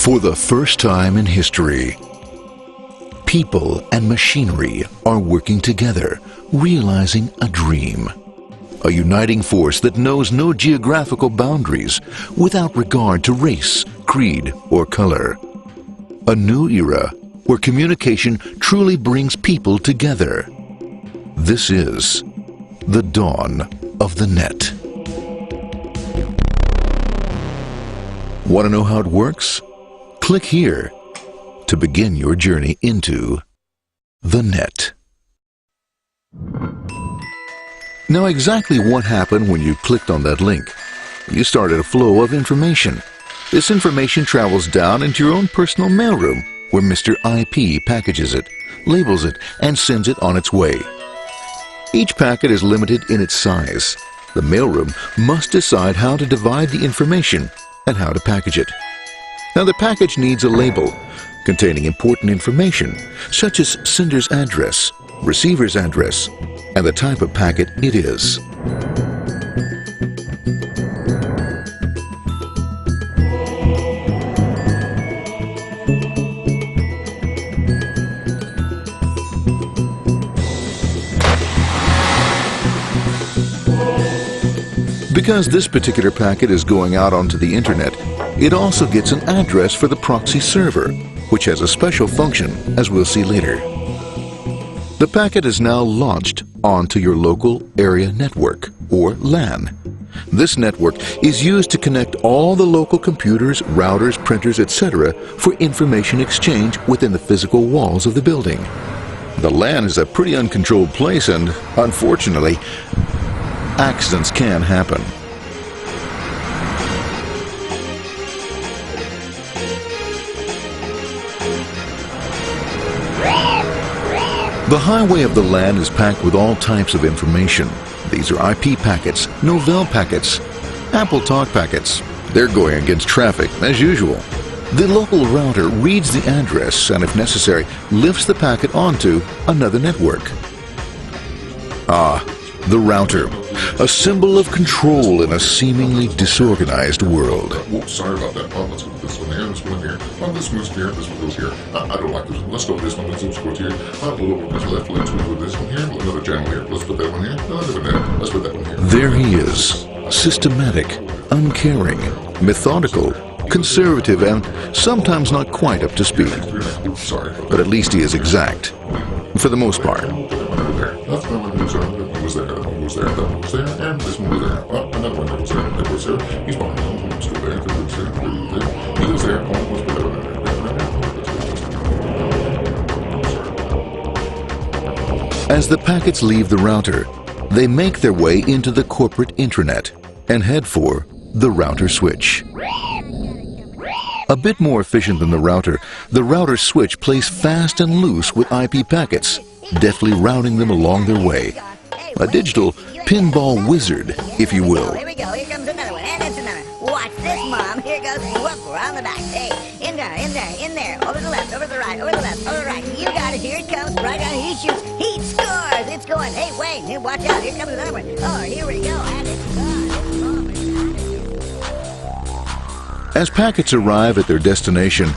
For the first time in history, people and machinery are working together, realizing a dream. A uniting force that knows no geographical boundaries without regard to race, creed, or color. A new era where communication truly brings people together. This is the dawn of the net. Want to know how it works? Click here to begin your journey into the net. Now, exactly what happened when you clicked on that link? You started a flow of information. This information travels down into your own personal mailroom, where Mr. IP packages it, labels it, and sends it on its way. Each packet is limited in its size. The mailroom must decide how to divide the information and how to package it. Now, the package needs a label containing important information, such as sender's address, receiver's address, and the type of packet it is. Because this particular packet is going out onto the internet, it also gets an address for the proxy server, which has a special function, as we'll see later. The packet is now launched onto your local area network, or LAN. This network is used to connect all the local computers, routers, printers, etc. for information exchange within the physical walls of the building. The LAN is a pretty uncontrolled place, and unfortunately, accidents can happen. The highway of the LAN is packed with all types of information. These are IP packets, Novell packets, Apple Talk packets. They're going against traffic, as usual. The local router reads the address and, if necessary, lifts the packet onto another network. The router, a symbol of control in a seemingly disorganized world. Whoops, sorry about that. Let's go with this one here, this one here. This moves here, this one goes here. I don't like this one. Let's go with this one. Let's go here. Let's left. Let's move with this one here. Another channel here. Let's put that one here. Let's put that one here. There he is, systematic, uncaring, methodical, conservative, and sometimes not quite up to speed. Oops, sorry. But at least he is exact, for the most part. That one goes there, that one goes there, that one goes there, and this one goes there. Another one goes there, that goes there. He's behind him, let's go there, that goes there, he goes there, let's put that one there. As the packets leave the router, they make their way into the corporate intranet and head for the router switch. A bit more efficient than the router switch plays fast and loose with IP packets, deftly routing them along their way. A digital pinball wizard, if you will. Here we go, here comes another one, and it's another. Watch this, Mom. Here goes, whoop, around the back. Hey, in there, over the left, over the right, over the left, over the right. You got it, here it comes, right on, he shoots, he scores, it's going. Hey, wait, watch out, here comes another one. Oh, here we go, and it's gone, As packets arrive at their destination,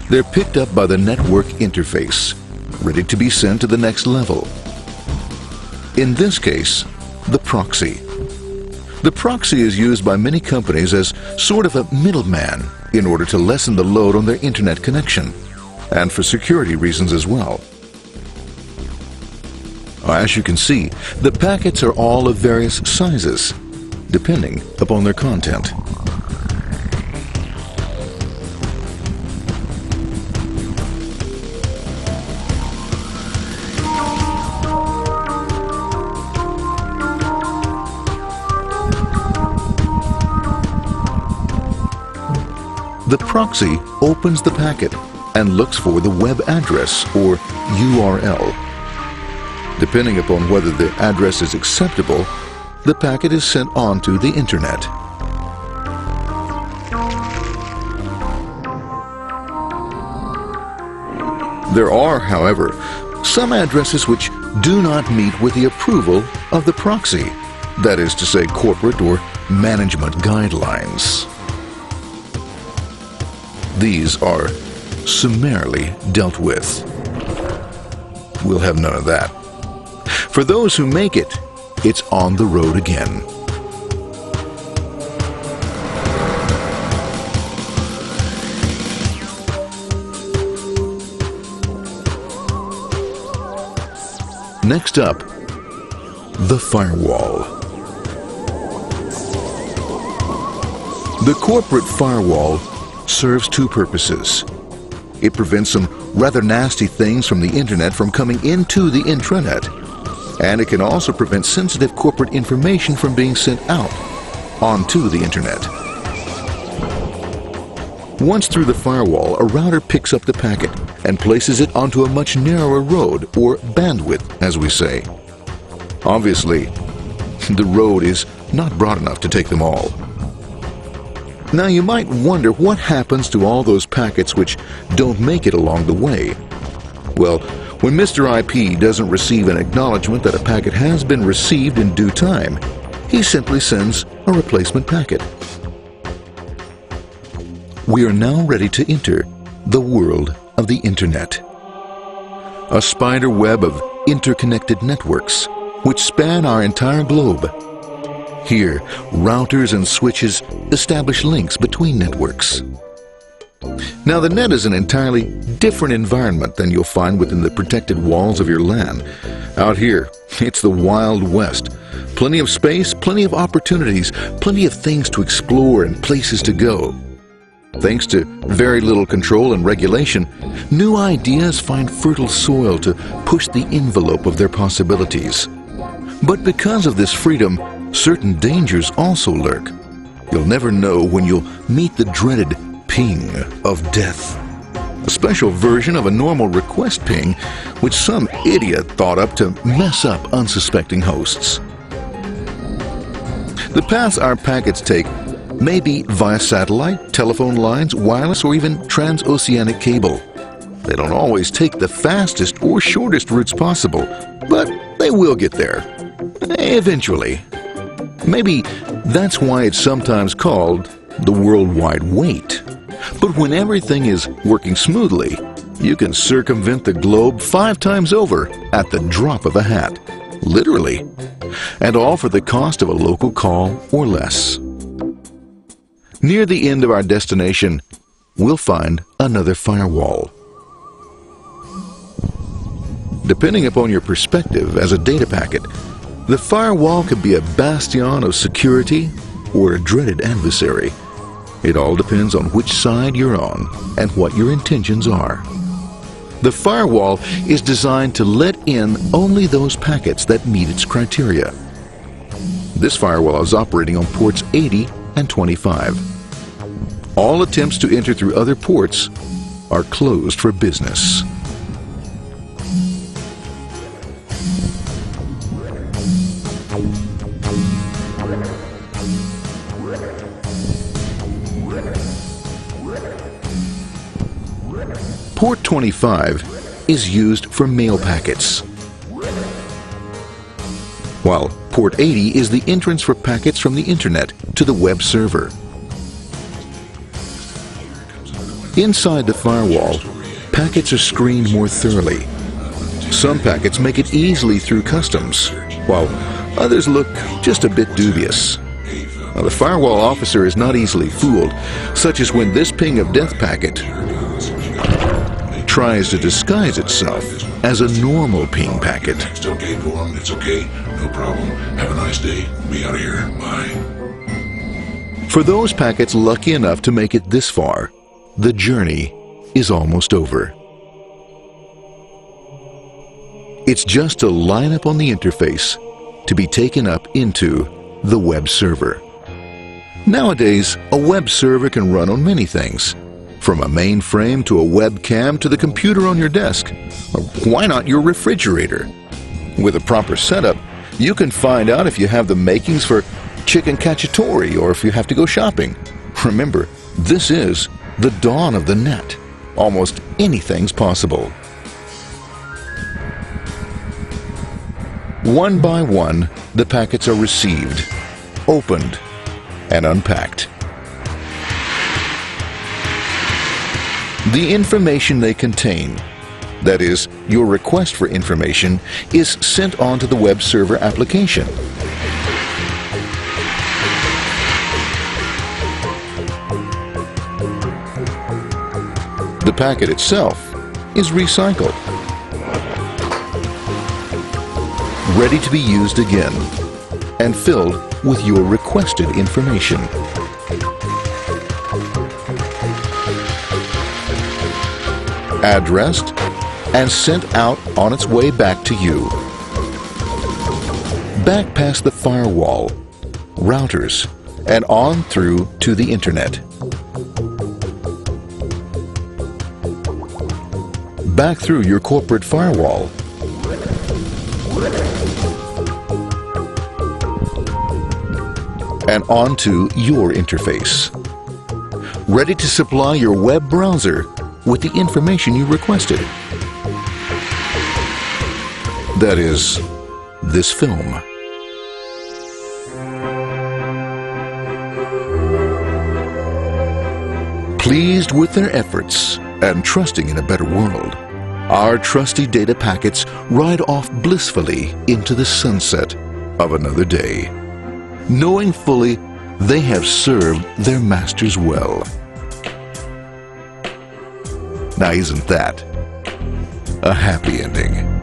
they're picked up by the network interface, ready to be sent to the next level. In this case, the proxy. The proxy is used by many companies as sort of a middleman in order to lessen the load on their internet connection, and for security reasons as well. As you can see, the packets are all of various sizes, depending upon their content. The proxy opens the packet and looks for the web address, or URL. Depending upon whether the address is acceptable, the packet is sent on to the internet. There are, however, some addresses which do not meet with the approval of the proxy, that is to say, corporate or management guidelines. these are summarily dealt with. We'll have none of that. For those who make it, it's on the road again. Next up, the firewall. The corporate firewall serves two purposes. It prevents some rather nasty things from the internet from coming into the intranet, and it can also prevent sensitive corporate information from being sent out onto the internet. Once through the firewall, a router picks up the packet and places it onto a much narrower road, or bandwidth, as we say. Obviously, the road is not broad enough to take them all. Now you might wonder what happens to all those packets which don't make it along the way. Well, when Mr. IP doesn't receive an acknowledgement that a packet has been received in due time, he simply sends a replacement packet. We are now ready to enter the world of the Internet. A spider web of interconnected networks which span our entire globe. Here, routers and switches establish links between networks. Now, the net is an entirely different environment than you'll find within the protected walls of your LAN. Out here, it's the Wild West. Plenty of space, plenty of opportunities, plenty of things to explore and places to go. Thanks to very little control and regulation, new ideas find fertile soil to push the envelope of their possibilities. But because of this freedom, certain dangers also lurk. You'll never know when you'll meet the dreaded ping of death. A special version of a normal request ping, which some idiot thought up to mess up unsuspecting hosts. The paths our packets take may be via satellite, telephone lines, wireless, or even transoceanic cable. They don't always take the fastest or shortest routes possible, but they will get there. Eventually. Maybe that's why it's sometimes called the worldwide wait. But when everything is working smoothly, you can circumvent the globe 5 times over at the drop of a hat. Literally. And all for the cost of a local call or less. Near the end of our destination, we'll find another firewall. Depending upon your perspective as a data packet, the firewall could be a bastion of security or a dreaded adversary. It all depends on which side you're on and what your intentions are. The firewall is designed to let in only those packets that meet its criteria. This firewall is operating on ports 80 and 25. All attempts to enter through other ports are closed for business. Port 25 is used for mail packets, while Port 80 is the entrance for packets from the Internet to the web server. Inside the firewall, packets are screened more thoroughly. Some packets make it easily through customs, while others look just a bit dubious. Now, the firewall officer is not easily fooled, such as when this ping of death packet tries to disguise itself as a normal ping packet. It's okay, go on, it's okay, no problem. Have a nice day. Be out of here. Bye. For those packets lucky enough to make it this far, the journey is almost over. It's just a line up on the interface to be taken up into the web server. Nowadays, a web server can run on many things, from a mainframe to a webcam to the computer on your desk, or why not your refrigerator? With a proper setup, you can find out if you have the makings for chicken cacciatore or if you have to go shopping. Remember, this is the dawn of the net. Almost anything's possible. One by one, the packets are received, opened, and unpacked. The information they contain, that is, your request for information, is sent on to the web server application. The packet itself is recycled, ready to be used again, and filled with your requested information. Addressed and sent out on its way back to you. Back past the firewall, routers, and on through to the internet. Back through your corporate firewall. And onto your interface. Ready to supply your web browser with the information you requested. That is, this film. Pleased with their efforts and trusting in a better world, our trusty data packets ride off blissfully into the sunset of another day, knowing fully they have served their masters well. Now, isn't that a happy ending?